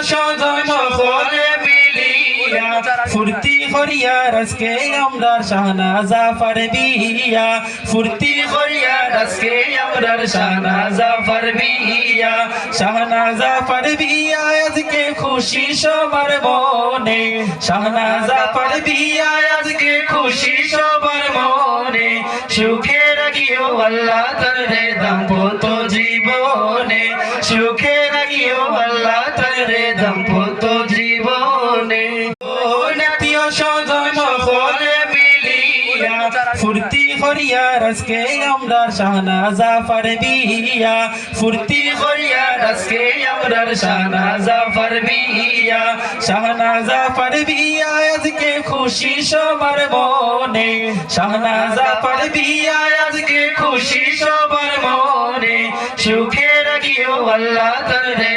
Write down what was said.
স্বজন মহলে মিলিয়া ফুর্তি করিয়ার আজকে আমরা শাহনাজা পারবিয়া ফুর্তি করিয়ার আজকে আমরা শাহনাজা পারবিয়া শাহনাজা পারবিয়া আজকে খুশি সবার মনে শাহনাজা পারবিয়া আজকে খুশি সবার মনে সুখে রাখিও আল্লাহ তারে দাম্পত্য জীবনে সুখে রাখিও আল্লাহ তারে দাম্পত্য জীবনে নাতীয় স্বজন মহলে মিলিয়া ফুর্তি করিয়ার আজকে আমরা শাহনাজা পারবিয়া ফুর্তি করিয়ার আজকে আমরা শাহনাজা পারবিয়া শাহনাজা পারবিয়া আজকে খুশি সবার মনে শাহনাজা পারবিয়া আজকে খুশি সবার মনে সুখে রাখিও আল্লাহ তারে